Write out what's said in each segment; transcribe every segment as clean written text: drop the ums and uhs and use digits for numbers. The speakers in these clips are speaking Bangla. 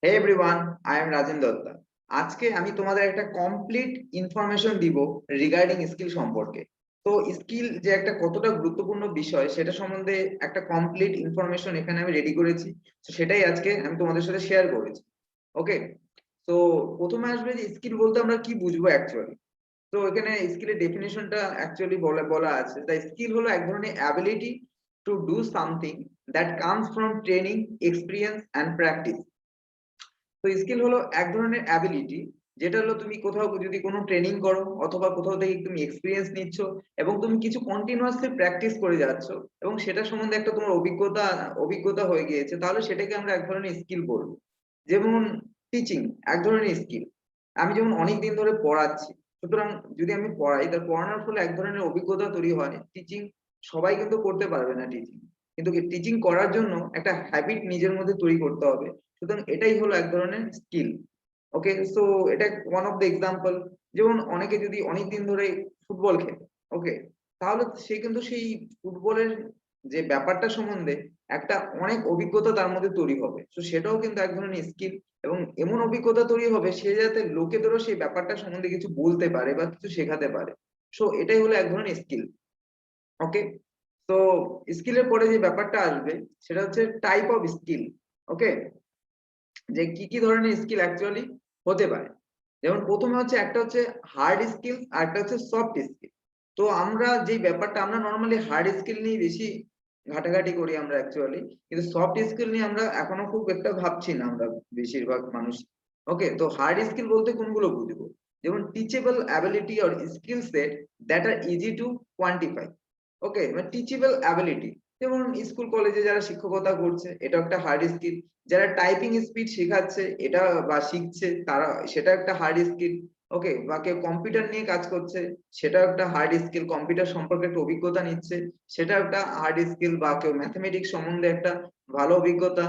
Hey everyone, I am Rajen Dutta. আজকে আমি তোমাদের একটা কমপ্লিট ইনফরমেশন দিব রিগার্ডিং স্কিল সম্পর্কে। তো স্কিল যে একটা কতটা গুরুত্বপূর্ণ বিষয় সেটা সম্বন্ধে একটা কমপ্লিট ইনফরমেশন এখানে আমি রেডি করেছি। তো সেটাই আজকে আমি তোমাদের সাথে শেয়ার করেছি। ওকে, তো প্রথমে আসবে যে স্কিল বলতে আমরা কি বুঝবো অ্যাকচুয়ালি। তো এখানে স্কিলের ডেফিনেশনটা অ্যাকচুয়ালি বলা আছে, দ্য স্কিল হলো এক ধরনের ability to do something that comes from training, experience and practice. তো স্কিল হলো এক ধরনের অ্যাবিলিটি, যেটা হলো তুমি কোথাও যদি কোনো ট্রেনিং করো অথবা কোথাও থেকে তুমি এক্সপিরিয়েন্স নিচ্ছ এবং তুমি কিছু কন্টিনিউয়াসলি প্র্যাকটিস করে যাচ্ছ এবং সেটা সম্বন্ধে একটা তোমার অভিজ্ঞতা হয়ে গিয়েছে, তাহলে সেটাকে আমরা এক ধরনের স্কিল বলবো। যেমন টিচিং এক ধরনের স্কিল। আমি যেমন অনেক দিন ধরে পড়াচ্ছি, সুতরাং যদি আমি পড়াই তার পড়ানোর ফলে এক ধরনের অভিজ্ঞতা তৈরি হয়। টিচিং সবাই কিন্তু করতে পারবে না টিচিং, কিন্তু টিচিং করার জন্য একটা হ্যাবিট নিজের মধ্যে তৈরি করতে হবে। সুতরাং এটাই হলো এক ধরনের স্কিল। ওকে, সো এটা ওয়ান অফ দ্য এক্সাম্পল। যেমন অনেকে যদি অনেক দিন ধরে ফুটবল খেলে, ওকে, তাহলে সে কিন্তু সেই ফুটবলের যে ব্যাপারটা সম্বন্ধে একটা অনেক অভিজ্ঞতা তার মধ্যে তৈরি হবে। তো সেটাও কিন্তু এক ধরনের স্কিল। এবং এমন অভিজ্ঞতা তৈরি হবে সে যাতে লোকেদেরও সেই ব্যাপারটা সম্বন্ধে কিছু বলতে পারে বা কিছু শেখাতে পারে। সো এটাই হলো এক ধরনের স্কিল। ওকে, তো স্কিলের পরে যে ব্যাপারটা আসবে সেটা হচ্ছে টাইপ অফ স্কিল। ওকে, যে কি কি ধরনের স্কিল অ্যাকচুয়ালি হতে পারে। যেমন প্রথমে হচ্ছে একটা হচ্ছে হার্ড স্কিল আর একটা হচ্ছে সফট স্কিল। তো আমরা যে ব্যাপারটা আমরা নর্মালি হার্ড স্কিল নিয়ে বেশি ঘাটাঘাটি করি আমরা অ্যাকচুয়ালি, কিন্তু সফট স্কিল নিয়ে আমরা এখনো খুব একটা ভাবছি না আমরা বেশিরভাগ মানুষ। ওকে, তো হার্ড স্কিল বলতে কোনগুলো বুঝবো? যেমন teachable ability or skill set that are easy to quantify. Okay, মানে টিচেবল অ্যাবিলিটি, যেমন স্কুল কলেজে যারা শিক্ষকতা করছে এটা একটা হার্ড স্কিল। যারা টাইপিং স্পিড শেখাচ্ছে এটা বা শিখছে তারা, সেটা একটা হার্ড স্কিল। ওকে, বা কেউ কম্পিউটার নিয়ে কাজ করছে, সেটা একটা হার্ড স্কিল। কম্পিউটার সম্পর্কে একটা অভিজ্ঞতা নিচ্ছে, সেটা একটা হার্ড স্কিল। বা কেউ ম্যাথমেটিক্স সম্বন্ধে একটা ভালো অভিজ্ঞতা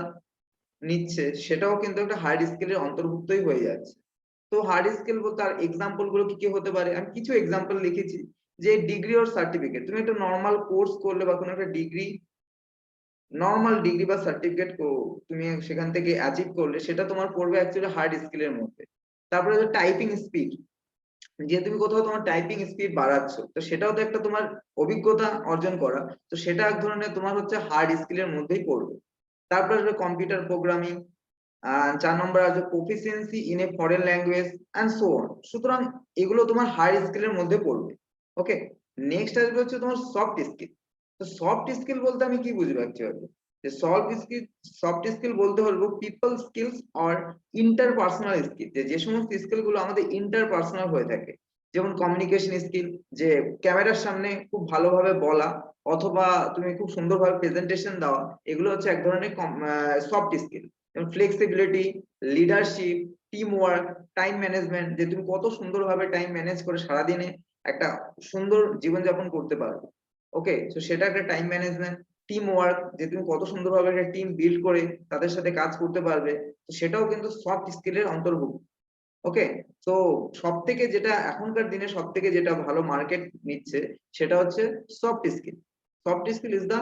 নিচ্ছে, সেটাও কিন্তু একটা হার্ড স্কিলের অন্তর্ভুক্তই হয়ে যাচ্ছে। তো হার্ড স্কিল বলতে আর এক্সাম্পল গুলো কি কি হতে পারে, আমি কিছু এক্সাম্পল লিখেছি। যে ডিগ্রি ওর সার্টিফিকেট, তুমি একটা নর্মাল কোর্স করলে বা কোনো একটা নরমাল ডিগ্রি বা সার্টিফিকেট তুমি সেখান থেকে অ্যাচিভ করলে সেটা তোমার পড়বে অ্যাকচুয়ালি হার্ড স্কিলের মধ্যে। তারপরে হচ্ছে টাইপিং স্পিড, যে তুমি কোথাও তোমার টাইপিং স্পিড বাড়াচ্ছ, তো সেটাও তো একটা তোমার অভিজ্ঞতা অর্জন করা। তো সেটা এক ধরনের তোমার হচ্ছে হার্ড স্কিলের মধ্যেই পড়বে। তারপরে আসবে কম্পিউটার প্রোগ্রামিং। 4 নম্বর আসবে proficiency in a foreign language and so on. সুতরাং এগুলো তোমার হার্ড স্কিলের মধ্যে পড়বে। ওকে, নেক্সট আসবে হচ্ছে তোমার সফট স্কিল। তো সফট স্কিল বলতে আমি কি বুঝবো অ্যাকচুয়ালি? যে সফট স্কিল বলতে হলো people skills or interpersonal skill, যে সমস্ত স্কিল গুলো আমাদের ইন্টারপার্সোনাল হয়ে থাকে। যেমন কমিউনিকেশন স্কিল, যে ক্যামেরার সামনে খুব ভালোভাবে বলা অথবা তুমি খুব সুন্দরভাবে প্রেজেন্টেশন দেওয়া, এগুলো হচ্ছে এক ধরনের সফট স্কিল। যেমন flexibility, leadership, team work, time management, যে তুমি কত সুন্দরভাবে টাইম ম্যানেজ করে সারাদিনে একটা সুন্দর জীবনযাপন করতে পারবে। ওকে, তো সেটা একটা টাইম ম্যানেজমেন্ট। টিম ওয়ার্ক, যে তুমি কত সুন্দরভাবে একটা টিম বিল্ড করে তাদের সাথে কাজ করতে পারবে, তো সেটাও কিন্তু সফট স্কিলের অন্তর্ভুক্ত। ওকে, তো সব থেকে যেটা এখনকার দিনে সব থেকে যেটা ভালো মার্কেট নিচ্ছে সেটা হচ্ছে soft skill. Soft skill is the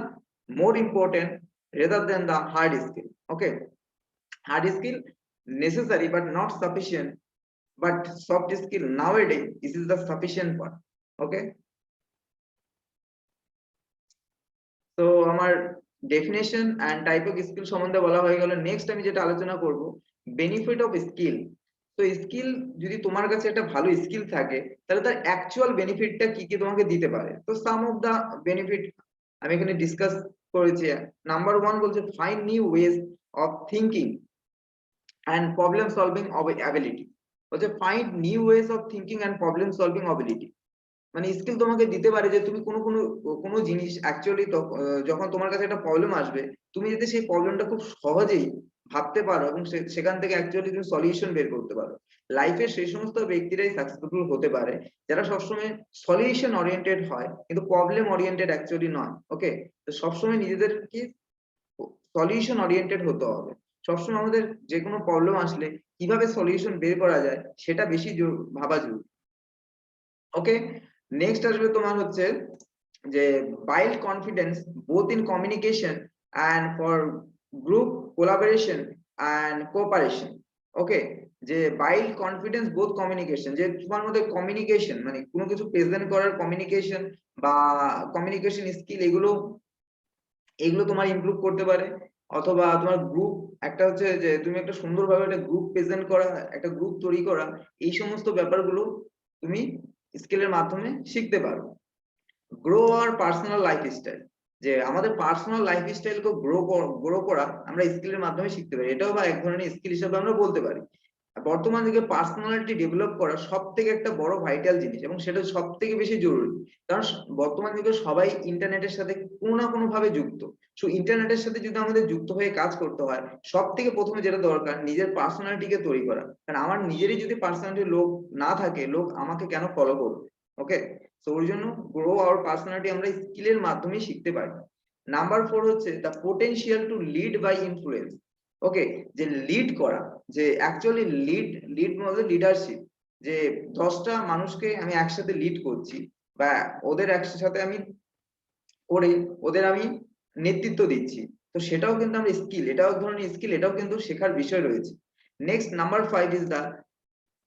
more important rather than the hard skill. Okay, hard skill necessary but not sufficient, but soft skill nowadays this is the sufficient part. Okay, তো আমার definition and type of skill সম্বন্ধে বলা হয়ে গেল। নেক্সট আমি যেটা আলোচনা করব, বেনিফিট অফ স্কিল। তো স্কিল, যদি তোমার কাছে একটা ভালো স্কিল থাকে তাহলে তার অ্যাকচুয়াল বেনিফিটটা কি কি তোমাকে দিতে পারে। তো সাম অফ দা বেনিফিট আমি এখানে ডিসকাস করেছি। নাম্বার 1 বলছে find new ways of thinking and problem solving ability। বলছে find new ways of thinking and problem solving ability. মানে স্কিল তোমাকে দিতে পারে যে তুমি কোনো জিনিস অ্যাকচুয়ালি যখন তোমার কাছে একটা প্রবলেম আসবে, তুমি যদি সেই প্রবলেমটা খুব সহজেই ভাবতে পারো এবং সেখান থেকে অ্যাকচুয়ালি তুমি সলিউশন বের করতে পারো। লাইফে সেই সমস্ত ব্যক্তিরাই সাকসেসফুল হতে পারে যারা সবসময় সলিউশন ওরিয়েন্টেড হয় কিন্তু প্রবলেম ওরিয়েন্টেড অ্যাকচুয়ালি নয়। ওকে, তো সবসময় নিজেদের কি সলিউশন ওরিয়েন্টেড হতে হবে। সবসময় আমাদের যে কোনো প্রবলেম আসলে কিভাবে সলিউশন বের করা যায় সেটা বেশি ভাবা জরুরি। ওকে, নেক্সট আসবে তোমার হচ্ছে যে build confidence both in communication and for group collaboration and cooperation. Okay, যে বাইল্ড কনফিডেন্স বোথ কমিউনিকেশন, যে তোমার মধ্যে কমিউনিকেশন মানে কোনো কিছু প্রেজেন্ট করার কমিউনিকেশন বা কমিউনিকেশন স্কিল এগুলো এগুলো তোমার ইমপ্রুভ করতে পারে। অথবা তোমার গ্রুপ একটা হচ্ছে যে তুমি একটা সুন্দরভাবে একটা গ্রুপ প্রেজেন্ট করা, একটা গ্রুপ তৈরি করা, এই সমস্ত ব্যাপারগুলো তুমি স্কিলের মাধ্যমে শিখতে পারো। গ্রো আওয়ার পার্সোনাল লাইফস্টাইল, যে আমাদের পার্সোনাল লাইফস্টাইলকে গ্রো করা আমরা স্কিলের মাধ্যমে শিখতে পারি, এটাও বা এক ধরনের স্কিল হিসেবে আমরা বলতে পারি। বর্তমান যুগে পার্সোনালিটি ডেভেলপ করা সব থেকে একটা বড় ভাইটাল জিনিস এবং সেটা সব থেকে বেশি জরুরি। কারণ বর্তমান যুগে সবাই ইন্টারনেটের সাথে কোনো না কোনো ভাবে যুক্ত। সো ইন্টারনেটের সাথে যদি আমাদের যুক্ত হয়ে কাজ করতে হয়, সব থেকে প্রথমে যেটা দরকার নিজের পার্সোনালিটিকে তৈরি করা। কারণ আমার নিজেরই যদি পার্সোনালিটি লোক না থাকে, লোক আমাকে কেন ফলো করবে? ওকে, তো ওর জন্য গ্রো আওয়ার পার্সোনালিটি আমরা স্কিলের মাধ্যমেই শিখতে পারি। নাম্বার 4 হচ্ছে the potential to lead by influence. Okay, যে লিড করা, যে অ্যাকচুয়ালি লিড লিড মানে লিডারশিপ, যে 10টা মানুষকে আমি একসাথে লিড করছি বা ওদের একসাথে আমি করে ওদের আমি নেতৃত্ব দিচ্ছি। তো সেটাও কিন্তু আমরা স্কিল, এটাও এক ধরনের স্কিল, এটাও কিন্তু শেখার বিষয় রয়েছে। Next number 5 is the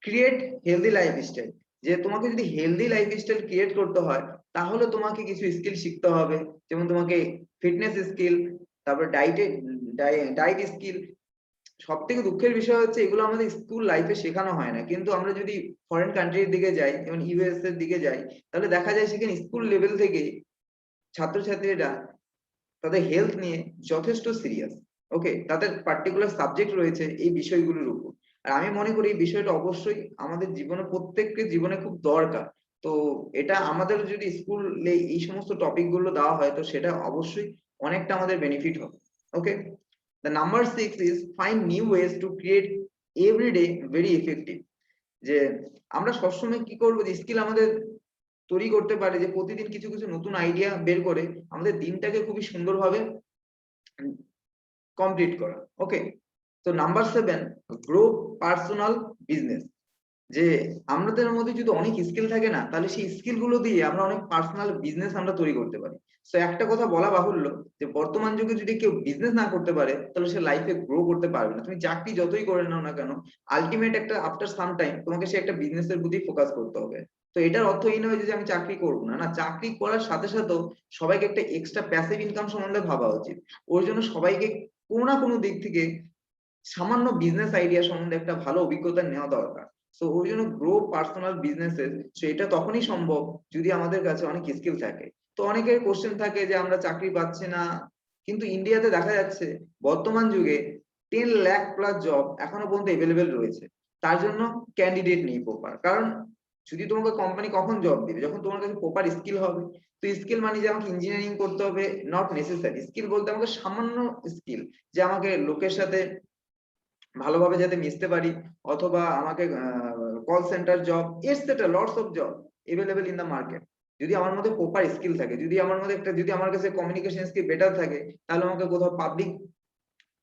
create healthy lifestyle, যে তোমাকে যদি হেলদি লাইফস্টাইল ক্রিয়েট করতে হয় তাহলে তোমাকে কিছু স্কিল শিখতে হবে। যেমন তোমাকে ফিটনেস স্কিল, তারপর ডাইট স্কিল। সব থেকে দুঃখের বিষয় হচ্ছে এগুলো আমাদের স্কুল লাইফে শেখানো হয় না, কিন্তু আমরা যদি ফরেন কান্ট্রির দিকে যাই, যেমন ইউএস এর দিকে যাই, তাহলে দেখা যায় সেখানে স্কুল লেভেল থেকে ছাত্রছাত্রীরা তাদের হেলথ নিয়ে যথেষ্ট সিরিয়াস। ওকে, তাদের পার্টিকুলার সাবজেক্ট রয়েছে এই বিষয়গুলোর উপর। আর আমি মনে করি এই বিষয়টা অবশ্যই আমাদের জীবনে, প্রত্যেকের জীবনে খুব দরকার। তো এটা আমাদের যদি স্কুলে এই সমস্ত টপিক গুলো দেওয়া হয় তো সেটা অবশ্যই অনেকটা আমাদের বেনিফিট হবে। ওকে, the number 6 is find new ways to create every day very effective, যে আমরা সবসময় কি করবো, যে স্কিল আমাদের তৈরি করতে পারে, যে প্রতিদিন কিছু কিছু নতুন আইডিয়া বের করে আমাদের দিনটাকে খুবই সুন্দরভাবে কমপ্লিট করা। ওকে, তো নাম্বার 7 গ্রো পার্সোনাল বিজনেস, যে আমাদের মধ্যে যদি অনেক স্কিল থাকে না, তাহলে সেই স্কিল গুলো দিয়ে আমরা অনেক পার্সোনাল বিজনেস আমরা তৈরি করতে পারি। তো একটা কথা বলা বাহুল্য, যে বর্তমান যুগে যদি কেউ বিজনেস না করতে পারে তাহলে সে লাইফে গ্রো করতে পারবে না। তুমি চাকরি যতই করে নাও না কেন, আলটিমেট একটা আফটার সাম টাইম তোমাকে সে একটা বিজনেসের প্রতি ফোকাস করতে হবে। তো এটার অর্থ এই নয় যে আমি চাকরি করবো না, না, চাকরি করার সাথে সাথেও সবাইকে একটা এক্সট্রা প্যাসিভ ইনকাম সম্বন্ধে ভাবা উচিত। ওর জন্য সবাইকে কোনো না কোনো দিক থেকে সামান্য বিজনেস আইডিয়া সম্বন্ধে একটা ভালো অভিজ্ঞতা নেওয়া দরকার। সো ওই জন্য গ্রো পার্সোনাল বিজনেসেস, সেটা তখনই সম্ভব যদি আমাদের কাছে অনেক স্কিল থাকে। তো অনেকের কোশ্চেন থাকে যে আমরা চাকরি পাচ্ছি না, কিন্তু ইন্ডিয়াতে দেখা যাচ্ছে বর্তমান যুগে 10 লাখ প্লাস জব এখনো পর্যন্ত এভেলেবেল রয়েছে। তার জন্য ক্যান্ডিডেট নেই প্রপার। কারণ যদি তোমাকে কোম্পানি কখন জব দিবে, যখন তোমার কাছে প্রপার স্কিল হবে। তো স্কিল মানে যে আমাকে ইঞ্জিনিয়ারিং করতে হবে নট নেসেসারি। স্কিল বলতে আমাকে সামান্য স্কিল, যে আমাকে লোকের সাথে ভালোভাবে যাতে মিশতে পারি, অথবা আমাকে call centre job, etcetera lots of job available in the market. যদি আমার মধ্যে প্রপার স্কিল থাকে, যদি আমার মধ্যে একটা, যদি আমার কাছে কমিউনিকেশন স্কিল বেটার থাকে, তাহলে আমাকে কোথাও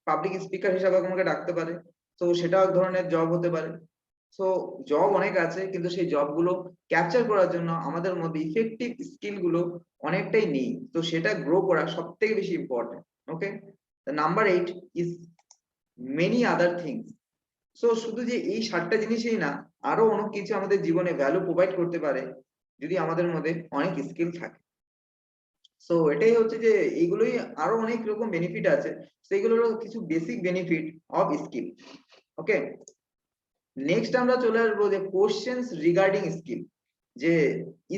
পাবলিক স্পিকার হিসাবে আমাকে ডাকতে পারে। তো সেটাও এক ধরনের জব হতে পারে। সো জব অনেক আছে, কিন্তু সেই জব গুলো ক্যাপচার করার জন্য আমাদের মধ্যে ইফেক্টিভ স্কিল গুলো অনেকটাই নেই। তো সেটা গ্রো করা সব থেকে বেশি important. Okay, number 8 is many other things. So শুধু যে এই 7টা জিনিসই না, আরো অনেক কিছু আমাদের জীবনে ভ্যালু প্রোভাইড করতে পারে যদি আমাদের মধ্যে অনেক স্কিল থাকে। সো এটাই হচ্ছে যে এইগুলোই, আরো অনেক রকম বেনিফিট আছে, সেগুলোর কিছু basic benefit of skill. Okay, next আমরা চলে আসবো যে কোশ্চেনস রিগার্ডিং স্কিল, যে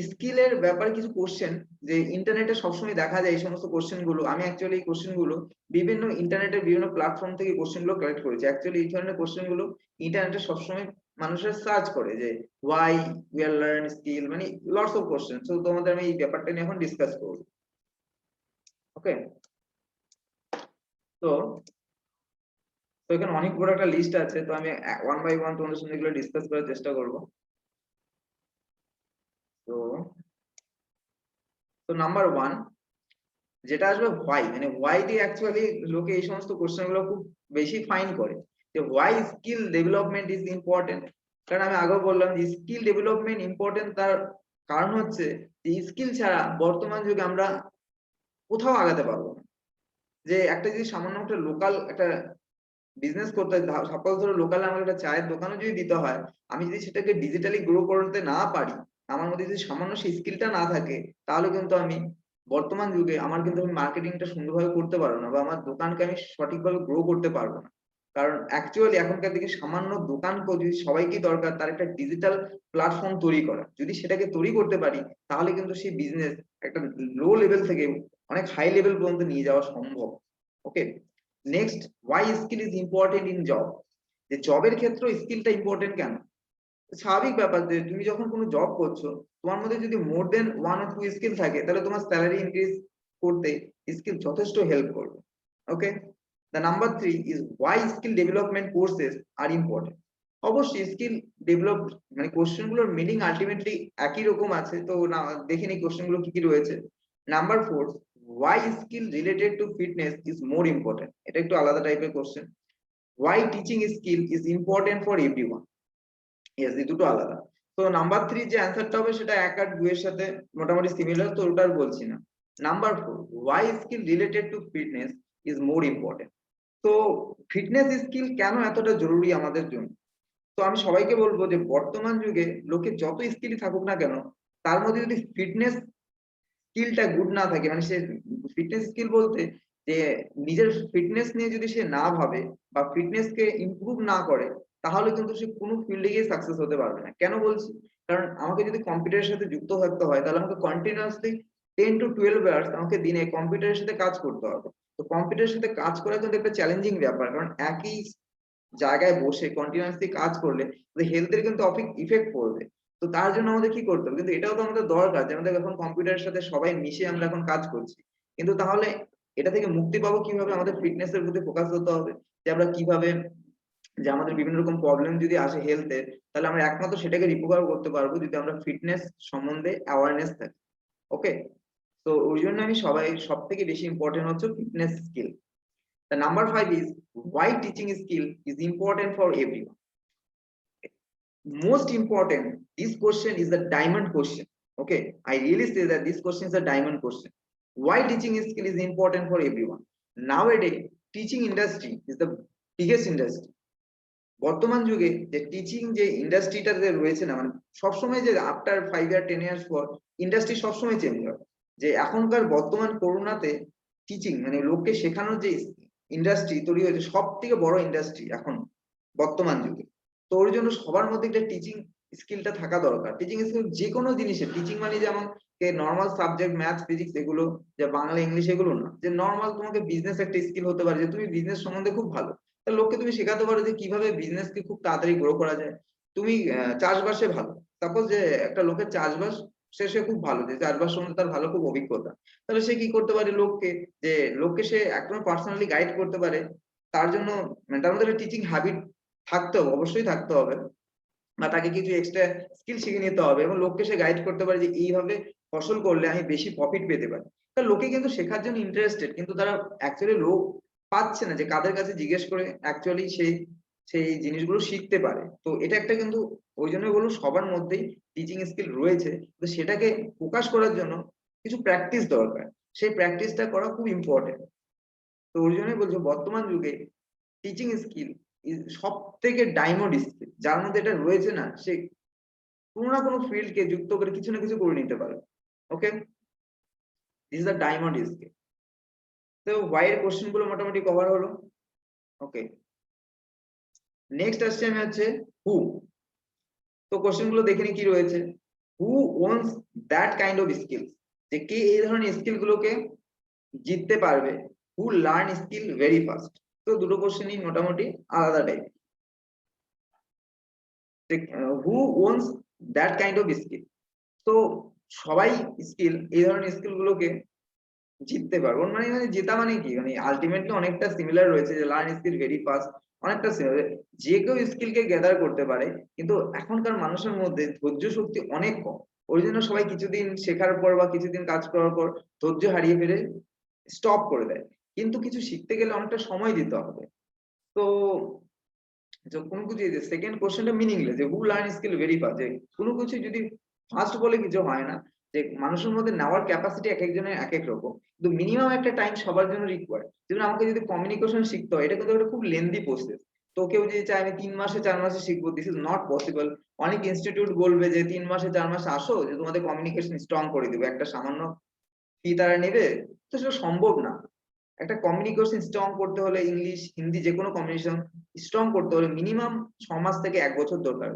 স্কিলের ব্যাপারে কিছু কোশ্চেন, যে ইন্টারনেটে সবসময় দেখা যায় এই সমস্ত কোশ্চেন গুলো। আমি অ্যাকচুয়ালি এই কোশ্চেন গুলো বিভিন্ন ইন্টারনেটের বিভিন্ন প্ল্যাটফর্ম থেকে কোশ্চেন গুলো কালেক্ট করেছি। অ্যাকচুয়ালি এই ধরনের কোশ্চেন গুলো ইন্টারনেটে সবসময় মানুষের সার্চ করে, যে why we are learn skill, মানে লটস অফ কোশ্চেন। তো তোমাদের আমি এই ব্যাপারটা নিয়ে এখন ডিসকাস করবো। ওকে, তো তো এখানে অনেক বড় একটা লিস্ট আছে, তো আমি ওয়ান বাই ওয়ান তোমাদের সঙ্গে এগুলো ডিসকাস করার চেষ্টা করবো। তো তো নাম্বার 1 যেটা আসবে হোয়াই, মানে হোয়াই দিয়ে অ্যাকচুয়ালি লোকে এই সমস্ত কোশ্চেন গুলো খুব বেশি ফাইন করে, যে why skill development is important. কারণ আমি আগেও বললাম যে স্কিল ডেভেলপমেন্ট ইম্পর্টেন্ট, তার কারণ হচ্ছে যে স্কিল ছাড়া বর্তমান যুগে আমরা কোথাও আগাতে পারবো না। যে একটা যদি সামান্য একটা লোকাল একটা বিজনেস করতে, সাপোজ ধরো লোকাল আমার একটা চায়ের দোকানও যদি দিতে হয়, আমি যদি সেটাকে ডিজিটালি গ্রো করতে না পারি, আমার মধ্যে যদি সামান্য সেই স্কিলটা না থাকে, তাহলে কিন্তু আমি বর্তমান যুগে আমার কিন্তু আমি মার্কেটিংটা সুন্দরভাবে করতে পারবো না, বা আমার দোকানকে আমি সঠিকভাবে গ্রো করতে পারবো না। কারণ অ্যাকচুয়ালি এখনকার দিকে সামান্য দোকান যদি সবাইকে দরকার তার একটা ডিজিটাল প্ল্যাটফর্ম তৈরি করা, যদি সেটাকে তৈরি করতে পারি, তাহলে কিন্তু সেই বিজনেস একটা লো লেভেল থেকে অনেক হাই লেভেল পর্যন্ত নিয়ে যাওয়া সম্ভব। Okay, next, why skill is important in job. যে জবের ক্ষেত্রে স্কিলটা ইম্পর্টেন্ট কেন? স্বাভাবিক ব্যাপার যে তুমি যখন কোনো জব করছো, তোমার মধ্যে যদি মোর দেন 1 or 2 স্কিল থাকে, তাহলে তোমার স্যালারি ইনক্রিজ করতে স্কিল যথেষ্ট হেল্প করবে। Okay, the number 3 is why skill development courses are important. অবশ্যই স্কিল ডেভেলপ মানে কোশ্চেন গুলোর মিনিং আলটিমেটলি একই রকম আছে, তো না দেখে নিই কোশ্চেন গুলো কি কি রয়েছে। Number 4, why skill related to fitness is more important. এটা একটু আলাদা টাইপের question. Why teaching skill is important for everyone. Yes, এই দুটো আলাদা। তো নাম্বার 3 যে অ্যান্সারটা হবে সেটা 1 আর 2 এর সাথে মোটামুটি সিমিলার, তো ওটা আর বলছি না। Number 4, why skill related to fitness is more important. তো ফিটনেস স্কিল কেন এতটা জরুরি আমাদের জন্য? তো আমি সবাইকে বলবো যে বর্তমান যুগে লোকের যত স্কিলই থাকুক না কেন, তার মধ্যে যদি ফিটনেস স্কিলটা গুড না থাকে, মানে সে ফিটনেস স্কিল বলতে যে নিজের ফিটনেস নিয়ে যদি সে না ভাবে বা ফিটনেস কে ইমপ্রুভ না করে, তাহলে কিন্তু সে কোনো ফিল্ডে গিয়ে সাকসেস হতে পারবে না। কেন বলছি? কারণ আমাকে যদি কম্পিউটারের সাথে যুক্ত থাকতে হয়, তাহলে আমাকে কন্টিনিউয়াসলি 10 to 12 আওয়ার্স আমাকে দিনে কম্পিউটারের সাথে কাজ করতে হবে। তো কম্পিউটারের সাথে কাজ করা কিন্তু একটা চ্যালেঞ্জিং ব্যাপার, কারণ একই জায়গায় বসে কন্টিনিউয়াসলি কাজ করলে হেলথের কিন্তু ইফেক্ট পড়বে। তো তার জন্য আমাদের কি করতে হবে? কিন্তু এটাও তো আমাদের দরকার যে আমাদের এখন কম্পিউটারের সাথে সবাই মিশে আমরা এখন কাজ করছি। কিন্তু তাহলে এটা থেকে মুক্তি পাবো কিভাবে? আমাদের ফিটনেস এর প্রতি ফোকাস হতে হবে। যে আমরা কিভাবে, যে আমাদের বিভিন্ন রকম প্রবলেম যদি আসে হেলথ এর, তাহলে আমরা একমাত্র সেটাকে রিকভার করতে পারবো যদি আমরা ফিটনেস সম্বন্ধে অ্যাওয়ারনেস থাকে। ওকে, তো ওই জন্য আমি সবথেকে বেশি ইম্পর্টেন্ট হচ্ছে fitness skill. The number 5 is why teaching skill is important for everyone. Most important, this question is the diamond question. Okay, I really say that this question is a diamond question. Why teaching skill is important for everyone? Nowadays, teaching industry is the biggest industry. বর্তমান যুগে যে টিচিং যে ইন্ডাস্ট্রিটা যে রয়েছে না, মানে সবসময় যে আফটার 5 ইয়ার 10 ইয়ার্স পর ইন্ডাস্ট্রি সবসময় চেঞ্জ হয়। যে এখনকার বর্তমান করোনাতে টিচিং মানে লোককে শেখানোর যে ইন্ডাস্ট্রি তৈরি হয়েছে, সব থেকে বড় ইন্ডাস্ট্রি এখন বর্তমান যুগে। তো ওর জন্য সবার মধ্যে একটা টিচিং স্কিলটা থাকা দরকার। টিচিং স্কিল যে কোনো জিনিসের, টিচিং মানে যেমন নর্মাল সাবজেক্ট ম্যাথ ফিজিক্স এগুলো, যে বাংলা ইংলিশ এগুলো না, যে নর্মাল তোমাকে বিজনেস একটা স্কিল হতে পারে, যে তুমি বিজনেস সম্বন্ধে খুব ভালো, লোককে তুমি শেখাতে পারো যে কিভাবে বিজনেস কে খুব তাড়াতাড়ি গ্রো করা যায়। তুমি চাষবাসে ভালো, সাপোজ যে একটা লোকের চাষবাস সে খুব ভালো, যে চাষবাস সম্বন্ধে তার ভালো খুব অভিজ্ঞতা, তাহলে সে কি করতে পারে? লোককে সে একদম পার্সোনালি গাইড করতে পারে। তার জন্য মানে তার মধ্যে টিচিং হ্যাবিট থাকতে হবে, অবশ্যই থাকতে হবে, বা তাকে কিছু এক্সট্রা স্কিল শিখে নিতে হবে, এবং লোককে সে গাইড করতে পারে যে এইভাবে ফসল করলে আমি বেশি প্রফিট পেতে পারি। তা লোকে কিন্তু শেখার জন্য ইন্টারেস্টেড, কিন্তু তারা অ্যাকচুয়ালি লোক পাচ্ছে না যে কাদের কাছে জিজ্ঞেস করে অ্যাকচুয়ালি সেই জিনিসগুলো শিখতে পারে। তো এটা একটা কিন্তু ওই জন্য বলুন সবার মধ্যেই টিচিং স্কিল রয়েছে, তো সেটাকে প্রকাশ করার জন্য কিছু প্র্যাকটিস দরকার। সেই প্র্যাকটিসটা করা খুব ইম্পর্টেন্ট। তো ওই জন্যই বলছি বর্তমান যুগে টিচিং স্কিল ইজ সব থেকে ডায়মন্ড স্কিল, যার মধ্যে এটা রয়েছে না, সে কোনো না কোনো ফিল্ড কে যুক্ত করে কিছু না কিছু করে নিতে পারে। Okay, this is the diamond skill. তো ওয়াই এর কোশ্চেন গুলো মোটামুটি কভার হলো। ওকে, নেক্সট আসছে আমি হচ্ছে হু। তো কোশ্চেন গুলো দেখে নি কি রয়েছে। Who owns that kind of skills, যে কে এই ধরনের স্কিল গুলোকে জিততে পারবে। Who learn skill very fast. তো দুটো কোশ্চেনই মোটামুটি আলাদা type. Who owns that kind of skill, তো সবাই স্কিল এই ধরনের স্কিল গুলোকে জিততে পারবো, মানে জেতা মানে কি, মানে আলটিমেটলি অনেকটা সিমিলার রয়েছে, যে লার্ন স্কিল ভেরি ফাস্ট অনেকটা সিমিলার, যে কেউ স্কিল কে গ্যাদার করতে পারে, কিন্তু এখনকার মানুষের মধ্যে ধৈর্য শক্তি অনেক কম। ওই জন্য সবাই কিছুদিন শেখার পর বা কিছুদিন কাজ করার পর ধৈর্য হারিয়ে ফেলে স্টপ করে দেয়। কিন্তু কিছু শিখতে গেলে অনেকটা সময় দিতে হবে। তো কোনো কিছু, সেকেন্ড কোশ্চেনটা মিনিংলেস, যে হু লার্ন স্কিল ভেরি ফাস্ট, যে কোনো কিছু যদি ফার্স্ট বলে কিছু হয় না, যে মানুষের মধ্যে নেওয়ার ক্যাপাসিটি এক একজনের এক এক রকম, কিন্তু মিনিমাম একটা টাইম সবার জন্য রিকোয়ার্ড। যেমন আমাকে যদি কমিউনিকেশন শিখতে হয়, এটা কিন্তু একটা খুব লেন্দি প্রসেস। তো কেউ যদি চায় আমি 3 মাসে 4 মাসে শিখবো, দিস ইজ নট পসিবল। অনেক ইনস্টিটিউট বলবে যে 3 মাসে 4 মাসে আসো, যে তোমাদের কমিউনিকেশন স্ট্রং করে দিবে, একটা সামান্য ফি তারা নেবে। তো সেটা সম্ভব না। একটা কমিউনিকেশন স্ট্রং করতে হলে, ইংলিশ হিন্দি যে কোনো কমিউনিকেশন স্ট্রং করতে হলে মিনিমাম 6 মাস থেকে 1 বছর দরকার।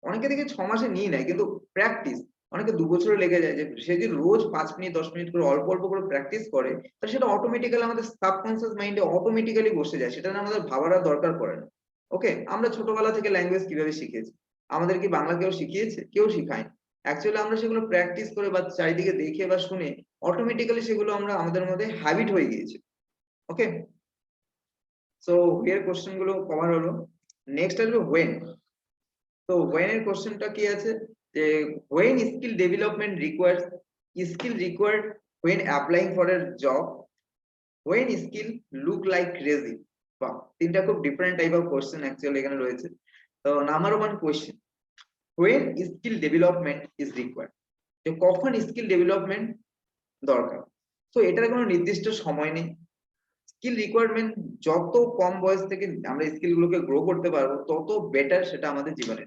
অনেকে দেখে 6 মাসে নিয়ে নেয়, কিন্তু প্র্যাকটিস অনেকে 2 বছরও লেগে যায়। যে সে যদি রোজ 5 মিনিট 10 মিনিট করে অল্প অল্প করে প্র্যাকটিস করে, তাহলে সেটা অটোমেটিক্যালি আমাদের সাবকনসিয়াস মাইন্ডে অটোমেটিক্যালি বসে যায়, সেটা নিয়ে আমাদের ভাবার আর দরকার পড়ে না। ওকে, আমরা ছোটবেলা থেকে ল্যাঙ্গুয়েজ কিভাবে শিখেছি? আমাদের কি বাংলা কেউ শিখিয়েছে? কেউ শিখায়নি। অ্যাকচুয়ালি আমরা সেগুলো প্র্যাকটিস করে বা চারিদিকে দেখে বা শুনে অটোমেটিক্যালি সেগুলো আমরা আমাদের মধ্যে হ্যাবিট হয়ে গিয়েছে। ওকে, সো এর কোশ্চেন গুলো কভার হলো। নেক্সট আসবে হোয়েন। তো হোয়েন এর কোশ্চেনটা কি আছে, যে when skill development requires, skill required when applying for a job, when skill look like crazy. বাহ, তিনটা খুব different type of question actually এখানে রয়েছে। তো number 1 question, when skill development is required, যে কখন স্কিল ডেভেলপমেন্ট দরকার। তো এটার কোনো নির্দিষ্ট সময় নেই। স্কিল রিকোয়ারমেন্ট যত কম বয়স থেকে আমরা স্কিল গুলোকে গ্রো করতে পারবো, তত বেটার সেটা আমাদের জীবনে।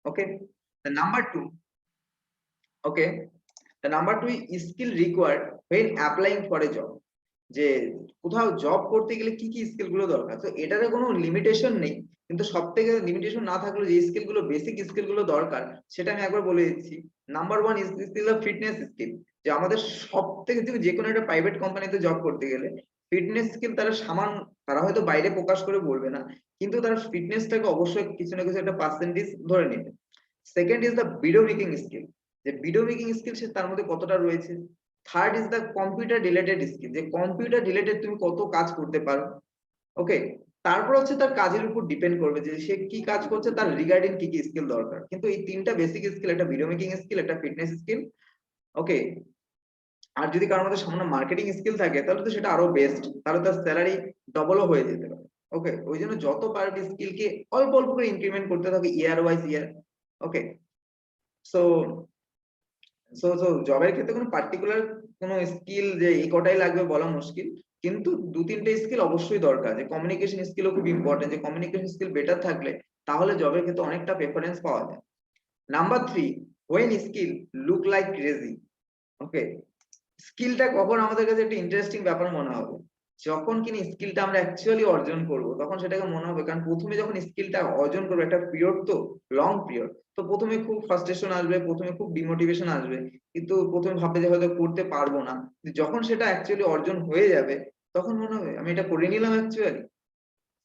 Okay, number 2, okay, number 2, skill required when applying for a job, যে কোথাও জব করতে গেলে কি কি স্কিল গুলো দরকার। তো এটাতে কোনো লিমিটেশন নেই, কিন্তু সব থেকে লিমিটেশন না থাকলেও যে স্কিল গুলো, বেসিক স্কিল গুলো দরকার, সেটা আমি একবার বলে দিচ্ছি। Number 1 is skill of fitness skill, যে আমাদের সব থেকে, যে কোনো একটা প্রাইভেট কোম্পানিতে জব করতে গেলে ফিটনেস স্কিল তারা তারা হয়তো বাইরে প্রকাশ করে বলবে না, কিন্তু তারা ফিটনেসটাকে অবশ্যই কিছু না কিছু একটা পার্সেন্টেজ ধরে নেবে। Second is the video making skill, যে ভিডিও মেকিং স্কিল সে তার মধ্যে কতটা রয়েছে। Third is the computer related skill, যে কম্পিউটার রিলেটেড তুমি কত কাজ করতে পারো। ওকে, তারপর হচ্ছে তার কাজের উপর ডিপেন্ড করবে যে সে কি কাজ করছে, তার রিগার্ডিং কি কি স্কিল দরকার। কিন্তু এই তিনটা বেসিক স্কিল, একটা ভিডিও মেকিং স্কিল, একটা ফিটনেস স্কিল, ওকে, আর যদি কারোর মধ্যে সামান্য মার্কেটিং স্কিল থাকে, তাহলে তো সেটা আরো বেস্ট, তাহলে তার স্যালারি ডবলও হয়ে যেতে পারে। ওকে, ওই জন্য যত পারবে স্কিলকে অল্প অল্প করে ইনক্রিমেন্ট করতে থাকে, ইয়ার ওয়াইজ ইয়ার। ওকে, সো জবের ক্ষেত্রে কোনো পার্টিকুলার কোনো স্কিল যে এই কটাই লাগবে বলা মুশকিল, কিন্তু 2-3টে স্কিল অবশ্যই দরকার। যে কমিউনিকেশন স্কিলও খুব ইম্পর্টেন্ট, যে কমিউনিকেশন স্কিল বেটার থাকলে তাহলে জবের ক্ষেত্রে অনেকটা প্রেফারেন্স পাওয়া যায়। Number 3, when skill look like crazy. Okay, স্কিলটা কখন আমাদের কাছে একটা ইন্টারেস্টিং ব্যাপার মনে হবে, যখন কিনা স্কিলটা আমরা অ্যাকচুয়ালি অর্জন করব, তখন সেটাকে মনে হবে। কারণ প্রথমে যখন স্কিলটা অর্জন করবো, একটা পিরিয়ড তো লং পিরিয়ড, তো প্রথমে খুব ফ্রাস্ট্রেশন আসবে, প্রথমে খুব ডিমোটিভেশন আসবে, কিন্তু প্রথমে ভাববে যে হয়তো করতে পারবো না। যখন সেটা অ্যাকচুয়ালি অর্জন হয়ে যাবে, তখন মনে হবে আমি এটা করে নিলাম অ্যাকচুয়ালি।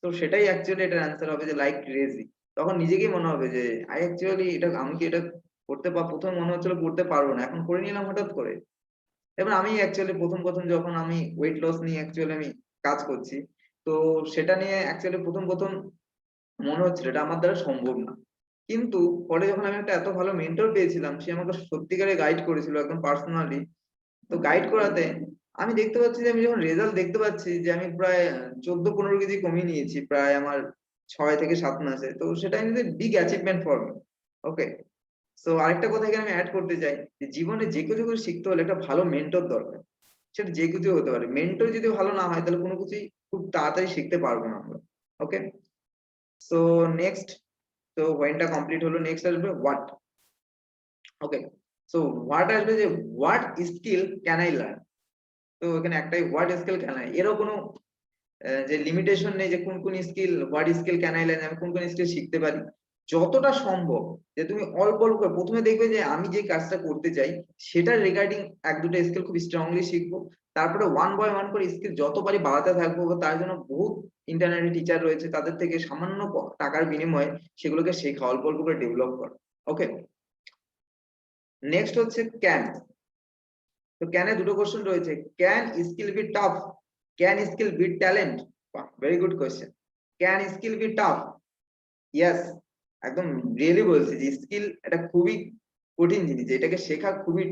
তো সেটাই অ্যাকচুয়ালি এটার অ্যান্সার হবে, যে লাইক ক্রেজি। তখন নিজেকেই মনে হবে যে আই অ্যাকচুয়ালি এটা, আমি কি এটা করতে প্রথমে মনে হচ্ছিল করতে পারবো না, এখন করে নিলাম হঠাৎ করে। এবার আমি অ্যাকচুয়ালি প্রথম যখন আমি ওয়েট লস নিয়ে অ্যাকচুয়ালি আমি কাজ করছি, তো সেটা নিয়ে অ্যাকচুয়ালি প্রথম মনে হচ্ছিল এটা আমার দ্বারা সম্ভব না। কিন্তু পরে যখন আমি একটা এত ভালো মেন্টর পেয়েছিলাম, সে আমাকে সত্যিকারে গাইড করেছিল একদম পার্সোনালি। তো গাইড করাতে আমি দেখতে পাচ্ছি যে আমি যখন রেজাল্ট দেখতে পাচ্ছি যে আমি প্রায় 14-15 কেজি কমিয়ে নিয়েছি প্রায় আমার 6 থেকে 7 মাসে। তো সেটা is a big achievement for me. Okay, so আরেকটা কথা এখানে আমি অ্যাড করতে চাই, যে জীবনে যে কিছু শিখতে হলে একটা ভালো মেন্টর দরকার। সেটা যে কিছু হতে পারে, মেন্টর যদি ভালো না হয় তাহলে কোনো কিছুই খুব তাড়াতাড়ি শিখতে পারবো না আমরা। ওকে, সো নেক্সট, তো হোয়েনটা কমপ্লিট হলো, নেক্সট আসবে হোয়াট। ওকে, সো হোয়াট আসবে, যে what skill can I learn. তো এখানে একটাই, হোয়াট স্কিল ক্যান আই, এরও কোনো যে লিমিটেশন নেই যে কোন কোন skill, what skill can I learn, আমি কোন কোন স্কিল শিখতে পারি। যতটা সম্ভব, যে তুমি অল্প অল্প করে প্রথমে দেখবে যে আমি যে কাজটা করতে চাই সেটার রিগার্ডিং 1-2টা স্কিল খুব স্ট্রংলি শিখবো। তারপরে 1 বাই 1 করে স্কিল যত পারি বাড়াতে থাকবো। তার জন্য বহুত ইন্টারনেটে টিচার রয়েছে, তাদের থেকে সামান্য টাকার বিনিময়ে সেগুলোকে শেখা, অল্প অল্প করে ডেভেলপ করা। ওকে, নেক্সট হচ্ছে ক্যান। তো ক্যানে দুটো কোশ্চেন রয়েছে, can skill be tough, can skill be talent. Very good question. Can skill be tough? Yes, একদম রিয়েলি বলছি যে স্কিল এটা খুবই কঠিন জিনিস, এটাকে শেখা খুবই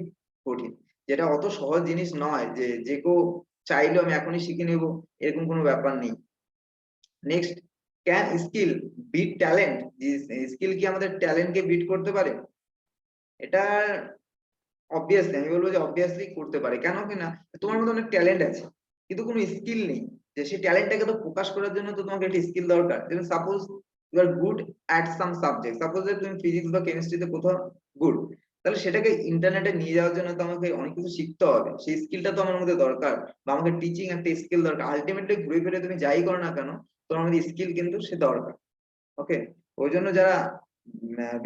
কঠিন, যেটা অত সহজ জিনিস নয় যে যে কেউ চাইলেও আমি এখনই শিখে নেব, এরকম কোনো ব্যাপার নেই। Next, can skill be talent? Skill কি আমাদের ট্যালেন্টকে বিট করতে পারে? এটা অবভিয়াসলি আমি বলবো যে অবভিয়াসলি করতে পারে, কেন কিনা তোমার মধ্যে অনেক ট্যালেন্ট আছে কিন্তু কোনো স্কিল নেই, যে সেই ট্যালেন্টটাকে তো প্রকাশ করার জন্য তো তোমাকে একটা স্কিল দরকার। যেমন suppose you are good at some subject, suppose যে তুমি ফিজিক্স বা কেমিস্ট্রিতে কোথাও গুড, তাহলে সেটাকে ইন্টারনেটে নিয়ে যাওয়ার জন্য তো আমাকে অনেক কিছু শিখতে হবে, সেই স্কিলটা তো আমার মধ্যে দরকার, বা আমাকে টিচিং একটা স্কিল দরকার। আলটিমেটলি ঘুরে ফিরে তুমি যাই করো না কেন তোমার মধ্যে স্কিল কিন্তু সে দরকার। ওকে, ওই জন্য যারা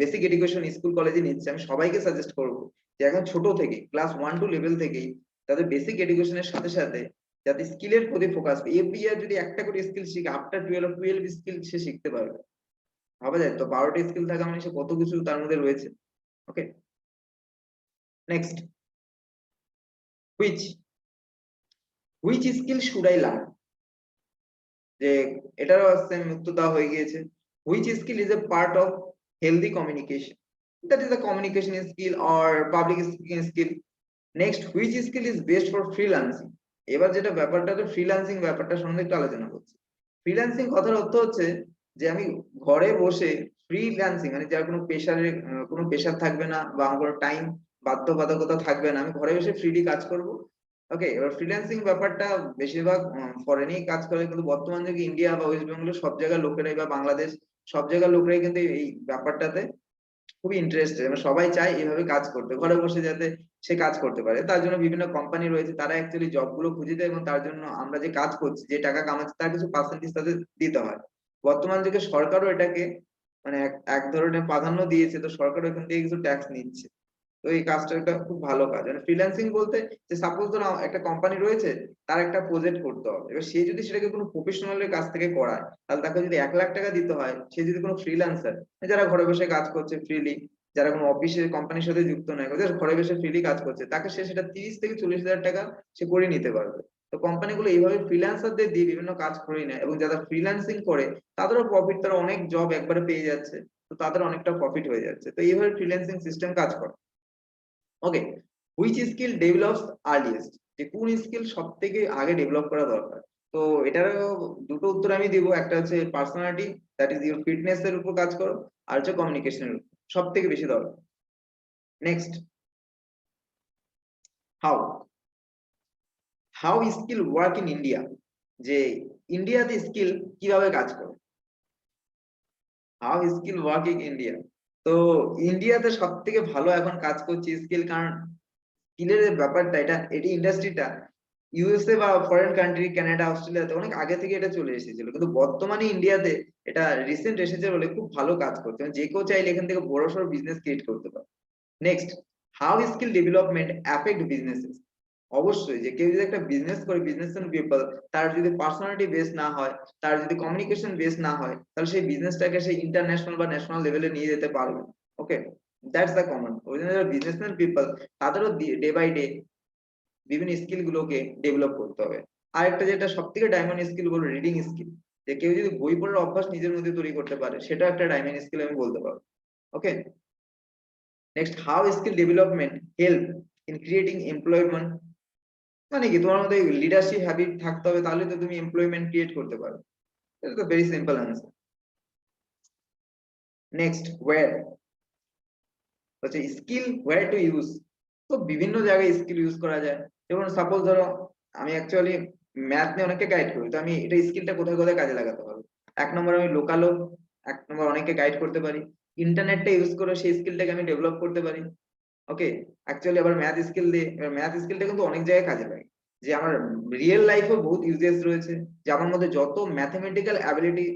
বেসিক এডুকেশন স্কুল কলেজে নিচ্ছে আমি সবাইকে সাজেস্ট করবো যে এখন ছোট থেকে ক্লাস 1-2 লেভেল থেকেই তাদের বেসিক এডুকেশনের সাথে সাথে যাতে স্কিলের প্রতি ফোকাস, এভরি ইয়ার যদি একটা করে স্কিল শিখে আফটার 12 স্কিল সে শিখতে পারবে। ভাবা যায় তো 12টা স্কিল থাকা মানে সে কত কিছু তার মধ্যে রয়েছে। Okay, next, which which skill should I learn, যে এটারও সেম উত্তর দেওয়া হয়ে গিয়েছে। Which skill is a part of healthy communication, that is a communication skill or public speaking skill. Next, which skill is best for freelancing. এবার যেটা ব্যাপারটা হলো ফ্রিল্যান্সিং ব্যাপারটা সম্বন্ধে একটু আলোচনা করছি। ফ্রিল্যান্সিং কথার অর্থ হচ্ছে যে আমি ঘরে বসে ফ্রিল্যান্সিং মানে যার কোনো পেশারের কোনো পেশার থাকবে না বা আমার কোনো টাইম বাধ্যবাধকতা থাকবে না, আমি ঘরে বসে ফ্রিলি কাজ করব। ওকে, এবার ফ্রিল্যান্সিং ব্যাপারটা বেশিরভাগ ফরেনেই কাজ করে, কিন্তু বর্তমান যুগে ইন্ডিয়া বা ওয়েস্ট বেঙ্গলের সব জায়গার লোকেরাই বা বাংলাদেশ সব জায়গার লোকেরাই কিন্তু এই ব্যাপারটাতে খুবই ইন্টারেস্টেড এবং সবাই চায় এইভাবে কাজ করতে, ঘরে বসে যাতে সে কাজ করতে পারে। তার জন্য বিভিন্ন কোম্পানি রয়েছে, তারা অ্যাকচুয়ালি জব গুলো খুঁজে দেয় এবং তার জন্য আমরা যে কাজ করছি যে টাকা কামাচ্ছি তার কিছু পার্সেন্টেজ তাদের দিতে হয়। বর্তমান যুগে সরকারও এটাকে মানে এক ধরনের প্রাধান্য দিয়েছে, তো সরকার এখান থেকে কিছু ট্যাক্স নিচ্ছে। তো এই কাজটা একটা খুব ভালো কাজ। মানে ফ্রিল্যান্সিং বলতে যে সাপোজ ধরো একটা কোম্পানি রয়েছে, তার একটা প্রজেক্ট করতে হবে, এবার সে যদি সেটাকে কোনো প্রফেশনালের কাছ থেকে করায় তাহলে তাকে যদি 1 লাখ টাকা দিতে হয়, সে যদি কোনো ফ্রিল্যান্সার যারা ঘরে বসে কাজ করছে ফ্রিলি, যারা কোনো অফিসে কোম্পানির সাথে যুক্ত নয়, জাস্ট ঘরে বসে ফ্রিলি কাজ করছে, তাকে সে সেটা 30 থেকে 40 হাজার টাকা সে করে নিতে পারবে। তো কোম্পানিগুলো এইভাবে ফ্রিল্যান্সারদের দিয়ে বিভিন্ন কাজ করে নেয় এবং যারা ফ্রিল্যান্সিং করে তাদেরও প্রফিট, তারা অনেক জব একবারে পেয়ে যাচ্ছে, তো তাদের অনেকটা প্রফিট হয়ে যাচ্ছে। তো এইভাবে ফ্রিল্যান্সিং সিস্টেম কাজ করে। ওকে, হুইচ স্কিল ডেভেলপস আর্লিয়েস্ট, যে কোন স্কিল সব থেকে আগে ডেভেলপ করা দরকার। তো এটারও দুটো উত্তর আমি দিব, একটা হচ্ছে personality, that is your fitness এর উপর কাজ করো, আর হচ্ছে কমিউনিকেশনের উপর সব থেকে বেশি দরকার। Next, how how skill work in India, যে ইন্ডিয়াতে স্কিল কিভাবে কাজ করে, how skill work in India. তো ইন্ডিয়াতে সব থেকে ভালো এখন কাজ করছে স্কিল, কারণ স্কিলের যে ব্যাপারটা এটা এটি ইন্ডাস্ট্রিটা ইউএসএ বা ফরেন কান্ট্রি কানাডা অস্ট্রেলিয়াতে অনেক আগে থেকে এটা চলে এসেছিল, কিন্তু বর্তমানে ইন্ডিয়াতে এটা রিসেন্ট এসেছে বলে খুব ভালো কাজ করছে, মানে যে কেউ চাইলে এখান থেকে বড় সড়ো বিজনেস ক্রিয়েট করতে পারে। Next, how skill development affect businesses. অবশ্যই যে কেউ যদি একটা বিজনেস করে, বিজনেস পিপল, তার যদি পার্সোনালিটি বেস না হয়, তার যদি কমিউনিকেশন বেস না হয়, তাহলে সেই বিজনেসটাকে সে ইন্টারন্যাশনাল বা ন্যাশনাল লেভেলে নিয়ে যেতে পারবে। ওকে, দ্যাটস দ্য কমন। ওই জন্য যারা বিজনেসম্যান পিপল তাদেরও ডে বাই ডে বিভিন্ন স্কিল গুলোকে ডেভেলপ করতে হবে। আর একটা যেটা সব থেকে ডায়মন্ড স্কিল বলবো, রিডিং স্কিল, যে কেউ যদি বই পড়ার অভ্যাস নিজের মধ্যে তৈরি করতে পারে সেটা একটা ডায়মন্ড স্কিল আমি বলতে পারবো। Okay, next, how skill development help in creating employment, মানে কি তোমার মধ্যে লিডারশিপ হ্যাবিট থাকতে হবে, তাহলে তো তুমি এমপ্লয়মেন্ট ক্রিয়েট করতে পারো। এটা তো very simple answer. Next, where হচ্ছে স্কিল ওয়্যার টু ইউজ। তো বিভিন্ন জায়গায় স্কিল ইউজ করা যায়। যেমন সাপোজ ধরো আমি অ্যাকচুয়ালি ম্যাথ নিয়ে অনেককে গাইড করি, তো আমি এটা স্কিলটা কোথায় কোথায় কাজে লাগাতে পারবো। 1 নম্বর, আমি লোকালও 1 নম্বর অনেককে গাইড করতে পারি, ইন্টারনেটটা ইউজ করে সেই স্কিলটাকে আমি ডেভেলপ করতে পারি। ওকে, অ্যাকচুয়ালি আবার ম্যাথ স্কিল দিয়ে, ম্যাথ স্কিলটা কিন্তু অনেক জায়গায় কাজে লাগে, যে আমার রিয়েল লাইফেও বহুত ইউজেস রয়েছে, যে আমার মধ্যে যত ম্যাথমেটিক্যাল অ্যাবিলিটি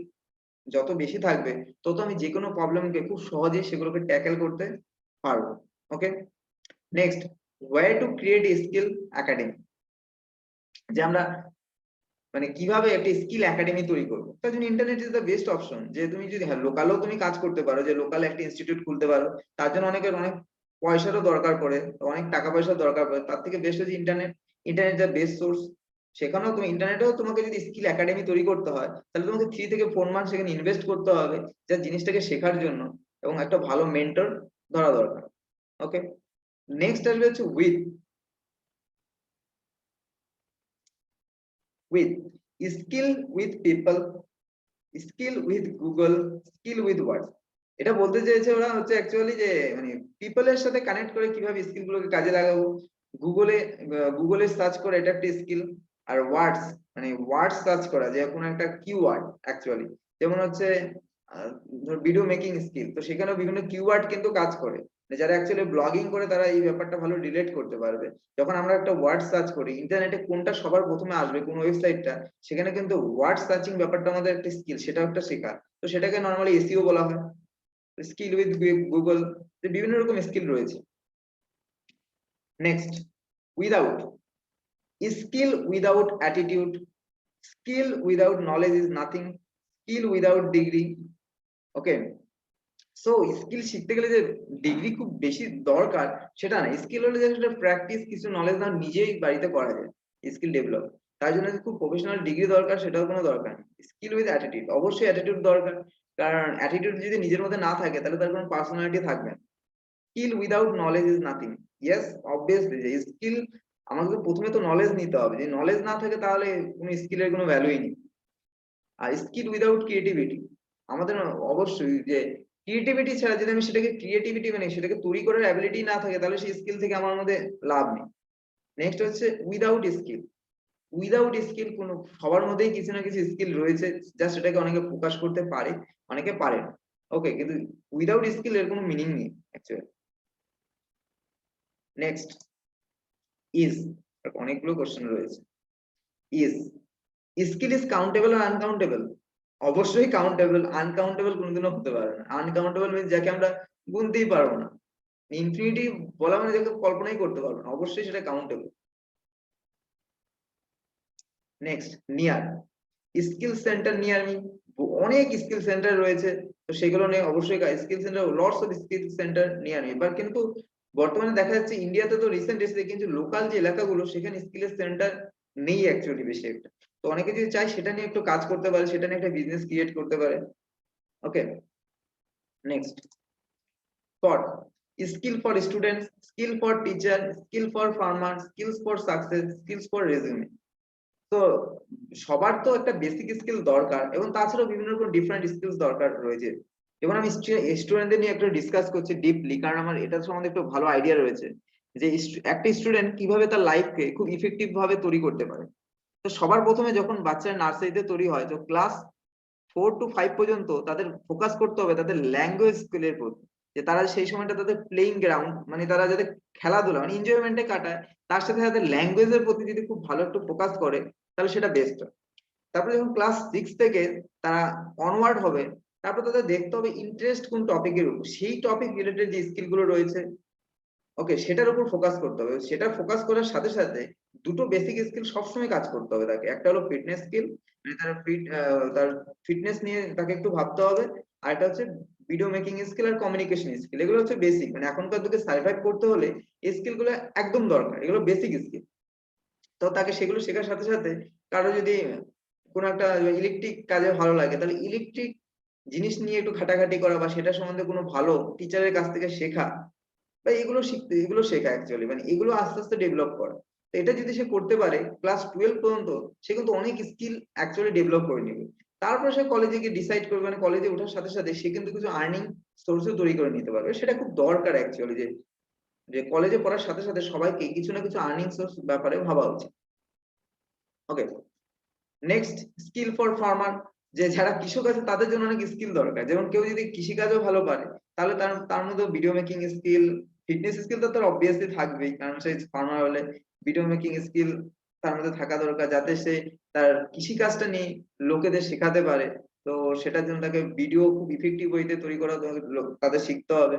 যত বেশি থাকবে তত আমি যে কোনো প্রবলেমকে খুব সহজেই সেগুলোকে ট্যাকেল করতে পারবো। Okay, next, where to create skill academy, যে আমরা মানে কিভাবে একটা স্কিল একাডেমি তৈরি করবো, তার জন্য internet is the best option. যে তুমি যদি হ্যাঁ লোকালও তুমি কাজ করতে পারো, যে লোকাল একটা ইনস্টিটিউট খুলতে পারো, তার জন্য অনেকের অনেক পয়সারও দরকার পড়ে, অনেক টাকা পয়সার দরকার পড়ে, তার থেকে বেস্ট হচ্ছে internet. Internet the best source. সেখানেও তুমি ইন্টারনেটেও তোমাকে যদি স্কিল একাডেমি তৈরি করতে হয় তাহলে তোমাকে 3 থেকে 4 মান্থ সেখানে ইনভেস্ট করতে হবে যা জিনিসটাকে শেখার জন্য, এবং একটা ভালো মেন্টর ধরা দরকার। ওকে, নেক্সট আসবে হচ্ছে with skill with people, skill with Google, skill with words. এটা বলতে চেয়েছে ওরা হচ্ছে অ্যাকচুয়ালি যে মানে পিপলের সাথে কানেক্ট করে কিভাবে স্কিল গুলোকে কাজে লাগাবো। গুগলে গুগলে সার্চ করা এটা একটা স্কিল। আর ওয়ার্ডস মানে ওয়ার্ড সার্চ করা যে কোনো একটা কিওয়ার্ড অ্যাকচুয়ালি, যেমন হচ্ছে ভিডিও মেকিং স্কিল, তো সেখানেও বিভিন্ন কিওয়ার্ড কিন্তু কাজ করে। যারা অ্যাকচুয়ালি ব্লগিং করে তারা এই ব্যাপারটা ভালো রিলেট করতে পারবে। যখন আমরা একটা ওয়ার্ড সার্চ করি ইন্টারনেটে কোনটা সবার প্রথমে আসবে কোন ওয়েবসাইটটা, সেখানে কিন্তু ওয়ার্ড সার্চিং ব্যাপারটা আমাদের একটা স্কিল, সেটা একটা শেখা। তো সেটাকে নরমালি এসইও বলা হয়, স্কিল উইথ গুগল, বিভিন্ন রকম স্কিল রয়েছে। Next, without skill without attitude, skill without knowledge is nothing, skill without degree. Okay, so skill শিখতে গেলে যে ডিগ্রি খুব বেশি দরকার সেটা না, স্কিল হলে জাস্ট প্র্যাকটিস, কিছু নলেজ না নিজেই বাড়িতে করা যায় স্কিল ডেভেলপ। তার জন্য যে খুব প্রফেশনাল ডিগ্রি দরকার সেটাও কোনো দরকার নেই। স্কিল উইথ অ্যাটিটিউড, অবশ্যই অ্যাটিটিউড দরকার, কারণ অ্যাটিটিউড যদি নিজের মধ্যে না থাকে তাহলে তার কোনো পার্সোনালিটি থাকবে না। Skill without knowledge is nothing, yes obviously যে স্কিল আমাকে প্রথমে তো নলেজ নিতে হবে, যে নলেজ না থাকে তাহলে কোনো স্কিলের কোনো ভ্যালুই নেই। আর স্কিল উইদাউট ক্রিয়েটিভিটি, আমাদের অবশ্যই যে ক্রিয়েটিভিটি ছাড়া যদি আমি সেটাকে ক্রিয়েটিভিটি মানে সেটাকে তৈরি করার অ্যাবিলিটি না থাকে তাহলে সেই স্কিল থেকে আমার মধ্যে লাভ নেই। নেক্সট হচ্ছে উইদাউট স্কিল, উইদাউট স্কিল কোনো সবার মধ্যেই কিছু না কিছু স্কিল রয়েছে, জাস্ট সেটাকে অনেকে প্রকাশ করতে পারে অনেকে পারে না। ওকে, কিন্তু উইদাউট স্কিল এর কোনো মিনিং নেই অ্যাকচুয়ালি। নেক্সট, ইজ, অনেকগুলো কোশ্চেন রয়েছে। ইজ স্কিল ইজ কাউন্টেবল আর আনকাউন্টেবল? অবশ্যই কাউন্টেবল, আনকাউন্টেবল কোনোদিনও হতে পারে না। আনকাউন্টেবল মিন্স যাকে আমরা গুনতেই পারবো না, ইনফিনিটি বলা মানে যাকে কল্পনাই করতে পারবো না, অবশ্যই সেটা countable. Next, near skill centre near me, অনেক স্কিল সেন্টার রয়েছে, তো সেগুলো নিয়ে অবশ্যই skill centre, lots of skill centre near me. এবার কিন্তু বর্তমানে দেখা যাচ্ছে ইন্ডিয়াতে তো রিসেন্ট এসেছে, কিন্তু লোকাল যে এলাকাগুলো সেখানে স্কিলের সেন্টার নেই অ্যাকচুয়ালি বেশি একটা। তো অনেকে যদি চায় সেটা নিয়ে একটু কাজ করতে পারে, সেটা নিয়ে একটা বিজনেস ক্রিয়েট করতে পারে। Okay, next, for skill for students, skill for teacher, skill for farmer, skills for success, skills for resume. তো সবার তো একটা বেসিক স্কিল দরকার, এবং তাছাড়াও বিভিন্ন রকম ডিফারেন্ট স্কিলস দরকার রয়েছে। যেমন আমি স্টুডেন্টদের নিয়ে একটু ডিসকাস করছি ডিপলি, কারণ আমার এটা সম্বন্ধে একটু ভালো আইডিয়া রয়েছে যে একটা স্টুডেন্ট কিভাবে তার লাইফকে খুব ইফেক্টিভ ভাবে তৈরি করতে পারে। তো সবার প্রথমে যখন বাচ্চারা নার্সারিতে তৈরি হয়, তো ক্লাস 4 to 5 পর্যন্ত তাদের ফোকাস করতে হবে তাদের ল্যাঙ্গুয়েজ স্কিলের প্রতি, যে তারা সেই সময়টা তাদের প্লেইং গ্রাউন্ড মানে তারা যাতে খেলাধুলা মানে এনজয়মেন্টে কাটায়, তার সাথে সাথে ল্যাঙ্গুয়েজের প্রতি যদি খুব ভালো একটু ফোকাস করে তাহলে সেটা বেস্ট হয়। তারপরে যখন ক্লাস 6 থেকে তারা অনওয়ার্ড হবে, তারপর তাদের দেখতে হবে ইন্টারেস্ট কোন টপিকের উপর, সেই টপিক রিলেটেড যে স্কিল গুলো রয়েছে ওকে সেটার উপর ফোকাস করতে হবে। সেটা ফোকাস করার সাথে সাথে দুটো বেসিক স্কিল সবসময় কাজ করতে হবে তাকে, একটা হলো ফিটনেস স্কিল, মানে তার ফিটনেস নিয়ে তাকে একটু ভাবতে হবে। আর একটা হচ্ছে ভিডিও মেকিং স্কিল আর কমিউনিকেশন স্কিল, এগুলো হচ্ছে বেসিক, মানে এখনকার যুগে সার্ভাইভ করতে হলে এই স্কিল গুলো একদম দরকার, এগুলো বেসিক স্কিল। তো তাকে সেগুলো শেখার সাথে সাথে কারো যদি কোনো একটা ইলেকট্রিক কাজে ভালো লাগে তাহলে ইলেকট্রিক জিনিস নিয়ে একটু ঘাটাঘাটি করা বা সেটা সম্বন্ধে কোনো ভালো টিচারের কাছ থেকে শেখা বা এগুলো শিখতে, এগুলো শেখা অ্যাকচুয়ালি মানে এগুলো আস্তে আস্তে ডেভেলপ করা। তো এটা যদি সে করতে পারে ক্লাস 12 পর্যন্ত, সে কিন্তু অনেক স্কিল অ্যাকচুয়ালি ডেভেলপ করে নেবে। তারপরে সে কলেজে গিয়ে ডিসাইড করবে, মানে কলেজে ওঠার সাথে সাথে সে কিন্তু কিছু আর্নিং সোর্সও তৈরি করে নিতে পারবে। সেটা খুব দরকার অ্যাকচুয়ালি, যে যে কলেজে পড়ার সাথে সাথে সবাইকে কিছু না কিছু আর্নিং সোর্স ব্যাপারে ভাবা উচিত। ওকে, নেক্সট, স্কিল ফর ফার্মার, যে যারা কৃষক আছে তাদের জন্য অনেক স্কিল দরকার। যেমন কেউ যদি কৃষিকাজও ভালো পারে তাহলে তার তার মধ্যে video making skill, fitness skill তো তার অবভিয়াসলি থাকবেই, কারণ সে ফার্মার হলে ভিডিও মেকিং স্কিল তার মধ্যে থাকা দরকার, যাতে সে তার কৃষিকাজটা নিয়ে লোকেদের শেখাতে পারে। তো সেটার জন্য তাকে ভিডিও খুব ইফেক্টিভ ওয়েতে তৈরি করা তাদের শিখতে হবে।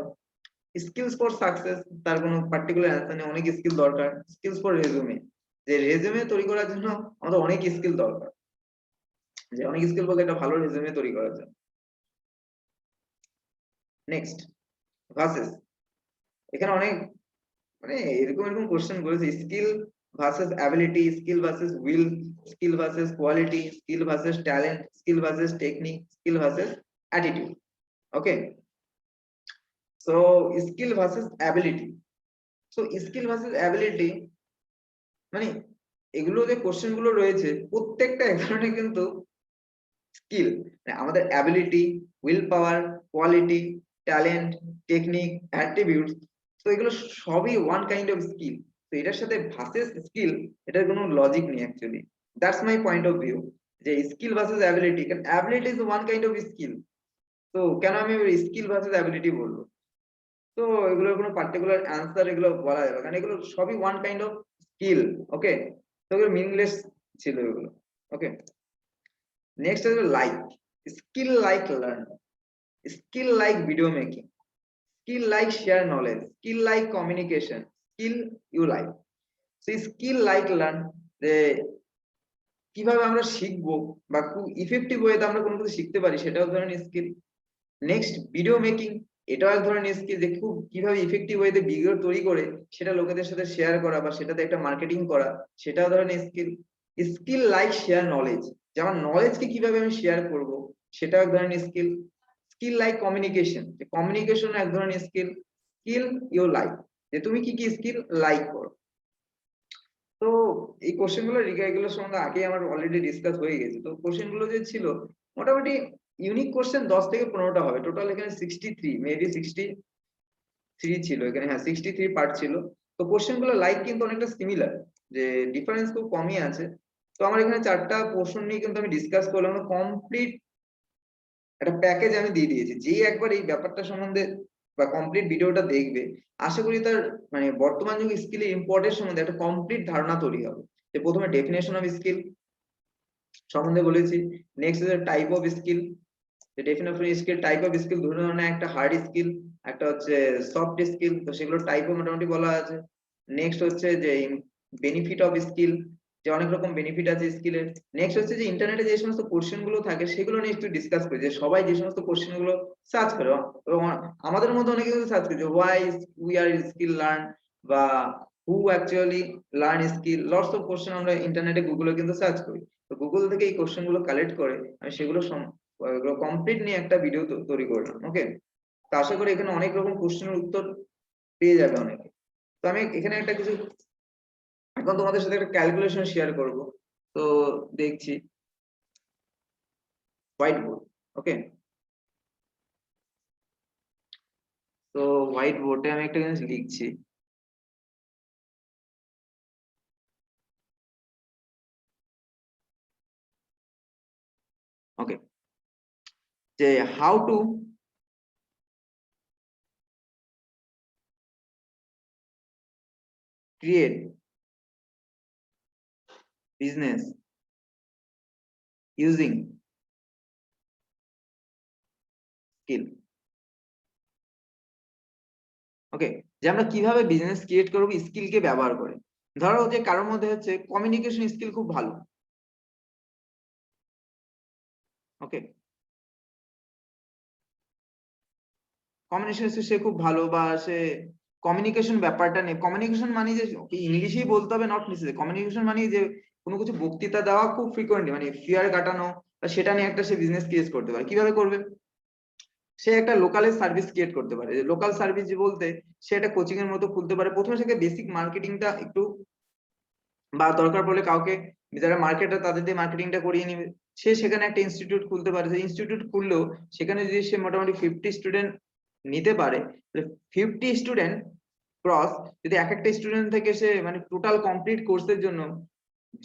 স্কিলস ফর সাকসেস, তার কোনো পার্টিকুলার অ্যান্সার নেই, অনেক স্কিল দরকার। স্কিলস ফর রেজুমে, যে রেজুমে তৈরি করার জন্য আমাদের অনেক স্কিল দরকার, যে অনেক স্কিল বলতে একটা ভালো রেজুমে তৈরি করার জন্য। নেক্সট, ভার্সেস, এখানে অনেক মানে এরকম এরকম কোশ্চেন বলেছে, skill versus ability, skill versus will, skill versus quality, skill versus talent, skill versus technique, skill versus attitude. Okay, so skill versus ability, so skill versus ability মানে এগুলো যে কোশ্চেন গুলো রয়েছে প্রত্যেকটা এক ধরনের কিন্তু স্কিল, আমাদের ability, will power, quality, talent, technique, attributes, তো এগুলো সবই ওয়ান কাইন্ড অফ স্কিল। তো এটার সাথে ভার্সেস স্কিল, এটার কোনো লজিক নেই actually. That's my point of view, যে স্কিল ভার্সেস অ্যাবিলিটি, কারণ ability is one kind of skill. তো কেন আমি স্কিল ভার্সেস অ্যাবিলিটি বলবো? তো এগুলোর কোনো পার্টিকুলার অ্যান্সার এগুলো বলা যাবে, কারণ এগুলো সবই ওয়ান কাইন্ড অফ স্কিল। ওকে, তো এগুলো মিনিংলেস ছিল এগুলো। ওকে, নেক্সট হলো like, skill like learn, skill like video making, skill like share knowledge, skill like communication, skill you like. So skill like learn, যে কিভাবে আমরা শিখবো বা খুব ইফেক্টিভ ওয়েতে আমরা কোনো কিছু শিখতে পারি, সেটাও এক ধরনের স্কিল। নেক্সট ভিডিও মেকিং, এটাও এক ধরনের স্কিল, যে খুব কিভাবে ইফেক্টিভ ওয়েতে ভিডিও তৈরি করে সেটা লোকেদের সাথে শেয়ার করা বা সেটাতে একটা মার্কেটিং করা, সেটাও ধরনের skill. Skill like share knowledge, যে আমার নলেজকে কিভাবে আমি শেয়ার করব, সেটাও এক ধরনের স্কিল। স্কিল লাইক কমিউনিকেশন, যে কমিউনিকেশন এক ধরনের স্কিল। স্কিল ইউ লাইক, যে তুমি কি কি স্কিল লাইক করো। তো এই কোশ্চেন গুলো এগুলো সম্বন্ধে আগে আমার অলরেডি ডিসকাস হয়ে গেছে। তো কোশ্চেন গুলো যে ছিল মোটামুটি ইউনিক কোশ্চেন 10 থেকে 15টা হবে টোটাল, এখানে 63 মেবি 63 ছিল এখানে, হ্যাঁ 63 পার্ট ছিল। তো কোশ্চেন গুলো লাইক কিন্তু অনেকটা সিমিলার, যে ডিফারেন্স খুব কমই আছে। তো আমার এখানে 4টা পোর্শন নিয়ে কিন্তু আমি ডিসকাস করলাম, কমপ্লিট একটা প্যাকেজ আমি দিয়ে দিয়েছি। যেই একবার এই ব্যাপারটা সম্বন্ধে বা কমপ্লিট ভিডিওটা দেখবে, আশা করি তার মানে বর্তমান যুগে স্কিলের ইম্পর্টেন্স সম্বন্ধে একটা কমপ্লিট ধারণা তৈরি হবে। যে প্রথমে ডেফিনেশন অফ স্কিল সম্বন্ধে বলেছি, নেক্সট হচ্ছে টাইপ অফ স্কিল, যে definition of skill, type of skill দুটো ধরনের, একটা হার্ড স্কিল, একটা হচ্ছে সফট স্কিল, তো সেগুলো টাইপও মোটামুটি বলা আছে। নেক্সট হচ্ছে যে বেনিফিট অফ স্কিল, যে অনেক রকম বেনিফিট আছে স্কিলের। নেক্সট হচ্ছে যে ইন্টারনেটে যে সমস্ত কোশ্চেন গুলো থাকে সেগুলো নিয়ে একটু ডিসকাস করি, যে সবাই যে সমস্ত কোশ্চেন গুলো সার্চ করে, এবং আমাদের মধ্যে অনেকে কিন্তু সার্চ করে যে why we are skill learn, বা who actually learn skill, lots of question আমরা ইন্টারনেটে গুগলে কিন্তু সার্চ করি। তো গুগল থেকে এই কোশ্চেন গুলো কালেক্ট করে আমি সেগুলো কমপ্লিট নিয়ে একটা ভিডিও তৈরি করলাম। ওকে, তো আশা করি এখানে অনেক রকম কোশ্চেনের উত্তর পেয়ে যাবে অনেকে। তো আমি এখানে একটা কিছু এখন তোমাদের সাথে একটা ক্যালকুলেশন শেয়ার করব। তো দেখছি হোয়াইট বোর্ড। ওকে, তো হোয়াইট বোর্ডে আমি একটা জিনিস লিখছি। ওকে, যে how to create business using skill. Okay, যে আমরা কিভাবে বিজনেস ক্রিয়েট করবো স্কিলকে ব্যবহার করে। ধরো যে কারোর মধ্যে হচ্ছে কমিউনিকেশন স্কিল খুব ভালো। ওকে, কমিউনিকেশন সে খুব ভালো, বা সে কমিউনিকেশন ব্যাপারটা নেই। কমিউনিকেশন মানে যে ইংলিশেই বলতে হবে নট নেসেসারি। কমিউনিকেশন মানে যে কোনো কিছু বক্তৃতা দেওয়া খুব ফ্রিকোয়েন্টলি, মানে ফিয়ার কাটানো, বা সেটা নিয়ে একটা সে বিজনেস ক্রিয়েট করতে পারে। কিভাবে করবে? সে একটা লোকালের সার্ভিস ক্রিয়েট করতে পারে। লোকাল সার্ভিস বলতে সে একটা কোচিং এর মতো খুলতে পারে। প্রথমে সেকে বেসিক মার্কেটিংটা একটু, বা দরকার পড়লে কাউকে যারা মার্কেটার তাদের দিয়ে মার্কেটিংটা করিয়ে নিবে। সে সেখানে একটা ইনস্টিটিউট খুলতে পারে। সেই ইনস্টিটিউট খুললেও সেখানে যদি সে মোটামুটি 50 স্টুডেন্ট নিতে পারে, 50 স্টুডেন্ট ক্রস, যদি এক একটা স্টুডেন্ট থেকে সে মানে টোটাল কমপ্লিট কোর্সের জন্য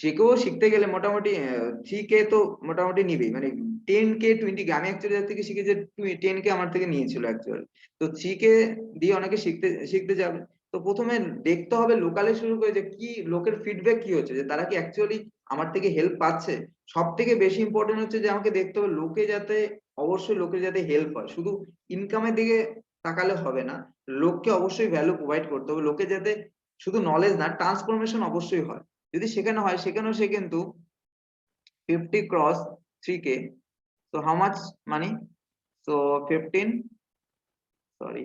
যে কেউ শিখতে গেলে মোটামুটি 3K তো মোটামুটি নিবেই, মানে 10K 20K। আমি অ্যাকচুয়ালি যার থেকে শিখেছি 10K আমার থেকে নিয়েছিল অ্যাকচুয়ালি। তো 3K দিয়ে অনেকে শিখতে শিখতে যাবে। তো প্রথমে দেখতে হবে লোকালে শুরু করে যে কি লোকের ফিডব্যাক কি হচ্ছে, যে তারা কি অ্যাকচুয়ালি আমার থেকে হেল্প পাচ্ছে। সব থেকে বেশি ইম্পর্টেন্ট হচ্ছে যে আমাকে দেখতে হবে লোকে যাতে, অবশ্যই লোকের যাতে হেল্প হয়। শুধু ইনকামের দিকে তাকালে হবে না, লোককে অবশ্যই ভ্যালু প্রোভাইড করতে হবে। লোকে যাতে শুধু নলেজ না, ট্রান্সফরমেশন অবশ্যই হয়। যদি সেখানে হয়, সেখানেও সে কিন্তু 50 cross 3K, so how much money? So 15, sorry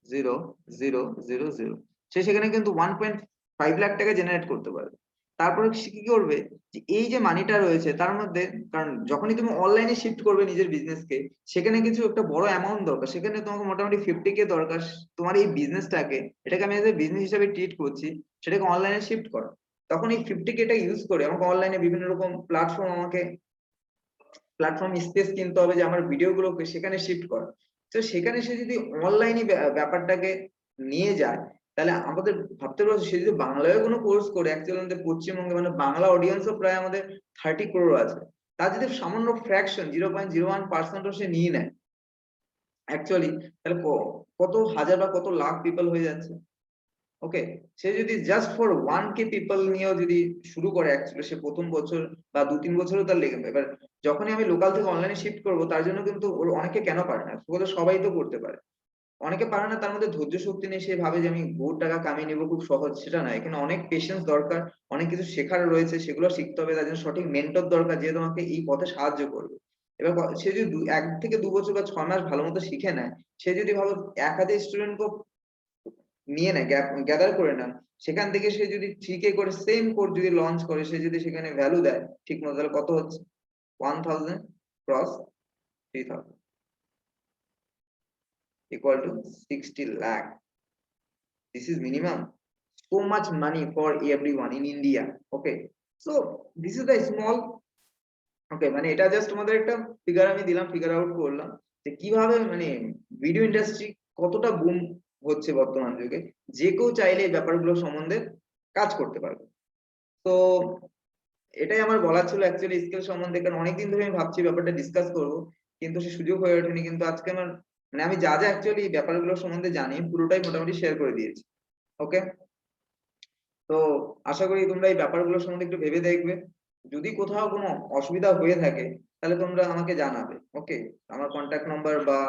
0 0 0 0, সে সেখানে কিন্তু 1.5 লাখ টাকা জেনারেট করতে পারবে। তারপরে সে কি করবে, যে এই যে মানিটা রয়েছে তার মধ্যে, কারণ যখনই তুমি অনলাইনে শিফট করবে নিজের বিজনেসকে, সেখানে কিছু একটা বড় অ্যামাউন্ট দরকার। সেখানে তোমাকে মোটামুটি 50K দরকার তোমার এই বিজনেসটাকে, এটাকে আমি বিজনেস হিসাবে ট্রিট করছি, সেটাকে অনলাইনে শিফট করো। তখন এই 50K টা ইউজ করে আমাকে অনলাইনে বিভিন্ন রকম প্ল্যাটফর্ম প্ল্যাটফর্ম স্পেস কিনতে হবে যে আমার ভিডিওগুলোকে সেখানে শিফট করা। তো সেখানে সে যদি অনলাইনে ব্যাপারটাকে নিয়ে যায়, তাহলে আমাদের ভাবতে পারছি সে যদি বাংলায় কোনো কোর্স করে, অ্যাকচুয়ালি আমাদের পশ্চিমবঙ্গে মানে বাংলা অডিয়েন্সও প্রায় আমাদের 30 crore আছে, তার যদি সামান্য ফ্র্যাকশন 0.01% সে নিয়ে নেয় অ্যাকচুয়ালি, তাহলে কত হাজার বা কত লাখ পিপল হয়ে যাচ্ছে। ওকে, সে যদি জাস্ট ফর 1K পিপল নিয়েও যদি শুরু করে, অ্যাকচুয়ালি সে প্রথম বছর বা 2-3 বছরও তার লেগে যাবে। এবার যখনই আমি লোকাল থেকে অনলাইনে শিফট করবো, তার জন্য কিন্তু ওর অনেকে কেন পারে না, বলে সবাই তো করতে পারে, অনেকে পারে না, তার মধ্যে ধৈর্য শক্তি নেই, সে ভাবে যে আমি বহুত টাকা কামিয়ে নেবো খুব সহজ, সেটা না, এখানে অনেক পেশেন্স দরকার, অনেক কিছু শেখার রয়েছে, সেগুলো শিখতে হবে, তার জন্য সঠিক মেন্টর দরকার যে তোমাকে এই পথে সাহায্য করবে। এবার সে যদি 1 থেকে 2 বছর বা 6 মাস ভালো মতো শিখে নেয়, সে যদি ভাবো 1000 স্টুডেন্টকে নিয়ে নেয়, গ্যাদার করে নেয়, সেখান থেকে সে যদি 3K করে সেম কোর্স যদি লঞ্চ করে, সে যদি সেখানে ভ্যালু দেয় ঠিক মতো, তাহলে কত হচ্ছে 1000 cross 3000 equal to 60 lakh. This is minimum. So much money for everyone in India. Okay, so this is the small. Okay, মানে এটা জাস্ট তোমাদের একটা ফিগার আমি দিলাম, ফিগার আউট করলাম যে কিভাবে মানে ভিডিও ইন্ডাস্ট্রি কতটা বুম হচ্ছে বর্তমান যুগে, যে কেউ চাইলে এই ব্যাপারগুলো সম্বন্ধে কাজ করতে পারবে। তো এটাই আমার বলার ছিল অ্যাকচুয়ালি স্কিল সম্বন্ধে, কারণ অনেকদিন ধরে আমি ভাবছি ব্যাপারটা ডিসকাস করবো, কিন্তু সে সুযোগ হয়ে ওঠেনি, কিন্তু আজকে আমার মানে আমি যা যা অ্যাকচুয়ালি ব্যাপারগুলো সম্বন্ধে জানি পুরোটাই মোটামুটি শেয়ার করে দিয়েছি। ওকে, তো আশা করি তোমরা এই ব্যাপারগুলো সম্বন্ধে একটু ভেবে দেখবে, যদি কোথাও কোনো অসুবিধা হয়ে থাকে তাহলে তোমরা আমাকে জানাবে। ওকে, আমার কন্ট্যাক্ট নাম্বার বা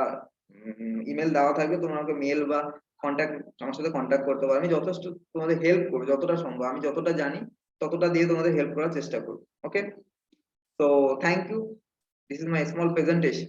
ইমেল দেওয়া থাকবে, তোমরা আমাকে মেল বা কন্ট্যাক্ট আমার সাথে কন্ট্যাক্ট করতে পারো, আমি যথেষ্ট তোমাদের হেল্প করবো যতটা সম্ভব, আমি যতটা জানি ততটা দিয়ে তোমাদের হেল্প করার চেষ্টা করবো। ওকে, so thank you, this is my small presentation.